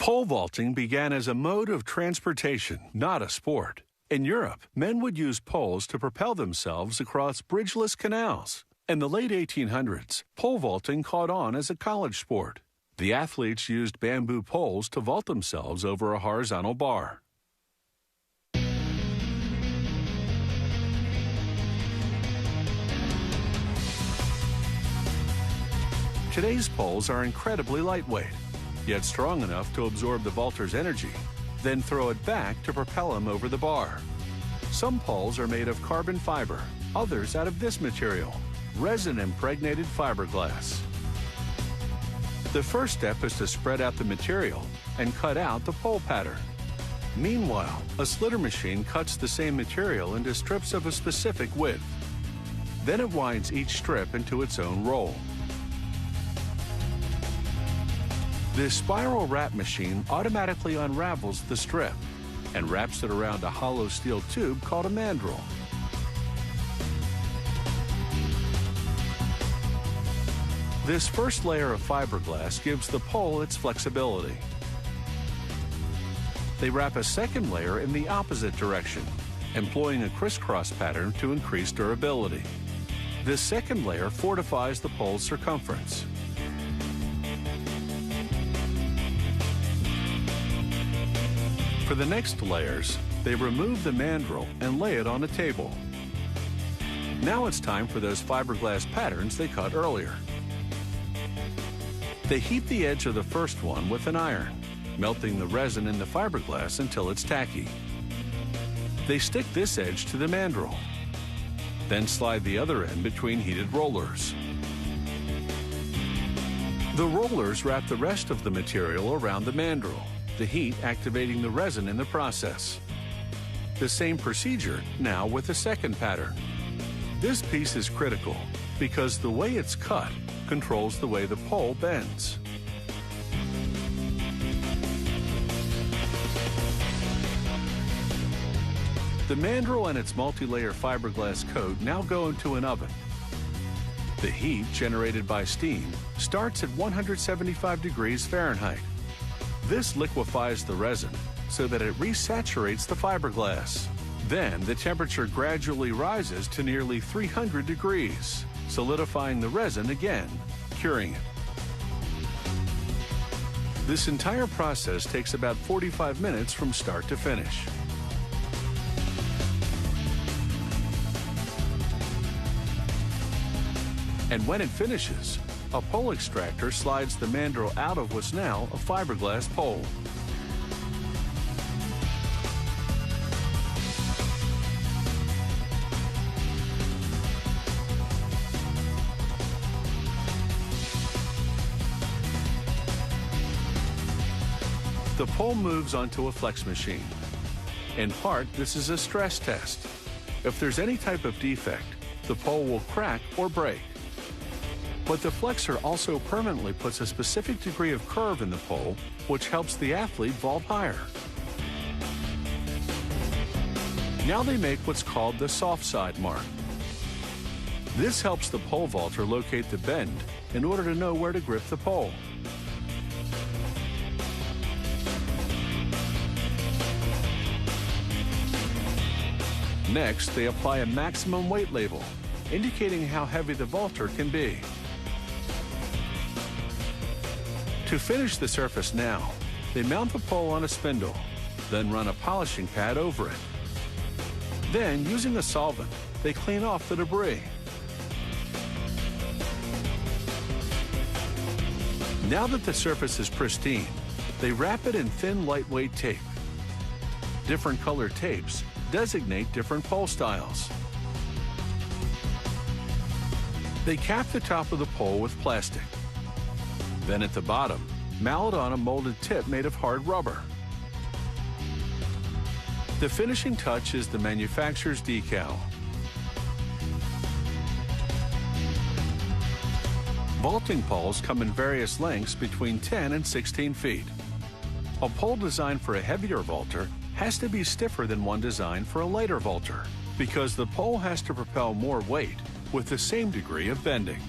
Pole vaulting began as a mode of transportation, not a sport. In Europe, men would use poles to propel themselves across bridgeless canals. In the late 1800s, pole vaulting caught on as a college sport. The athletes used bamboo poles to vault themselves over a horizontal bar. Today's poles are incredibly lightweight, yet strong enough to absorb the vaulter's energy, then throw it back to propel him over the bar. Some poles are made of carbon fiber, others out of this material, resin-impregnated fiberglass. The first step is to spread out the material and cut out the pole pattern. Meanwhile, a slitter machine cuts the same material into strips of a specific width. Then it winds each strip into its own roll. This spiral wrap machine automatically unravels the strip and wraps it around a hollow steel tube called a mandrel. This first layer of fiberglass gives the pole its flexibility. They wrap a second layer in the opposite direction, employing a crisscross pattern to increase durability. This second layer fortifies the pole's circumference. For the next layers, they remove the mandrel and lay it on a table. Now it's time for those fiberglass patterns they cut earlier. They heat the edge of the first one with an iron, melting the resin in the fiberglass until it's tacky. They stick this edge to the mandrel, then slide the other end between heated rollers. The rollers wrap the rest of the material around the mandrel, the heat activating the resin in the process. The same procedure now with the second pattern. This piece is critical because the way it's cut controls the way the pole bends. The mandrel and its multi-layer fiberglass coat now go into an oven. The heat generated by steam starts at 175 degrees Fahrenheit. This liquefies the resin so that it resaturates the fiberglass. Then the temperature gradually rises to nearly 300 degrees, solidifying the resin again, curing it. This entire process takes about 45 minutes from start to finish. And when it finishes, a pole extractor slides the mandrel out of what's now a fiberglass pole. The pole moves onto a flex machine. In part, this is a stress test. If there's any type of defect, the pole will crack or break. But the flexor also permanently puts a specific degree of curve in the pole, which helps the athlete vault higher. Now they make what's called the soft side mark. This helps the pole vaulter locate the bend in order to know where to grip the pole. Next, they apply a maximum weight label, indicating how heavy the vaulter can be. To finish the surface now, they mount the pole on a spindle, then run a polishing pad over it. Then, using a solvent, they clean off the debris. Now that the surface is pristine, they wrap it in thin, lightweight tape. Different colored tapes designate different pole styles. They cap the top of the pole with plastic. Then at the bottom, mallet on a molded tip made of hard rubber. The finishing touch is the manufacturer's decal. Vaulting poles come in various lengths between 10 and 16 feet. A pole designed for a heavier vaulter has to be stiffer than one designed for a lighter vaulter because the pole has to propel more weight with the same degree of bending.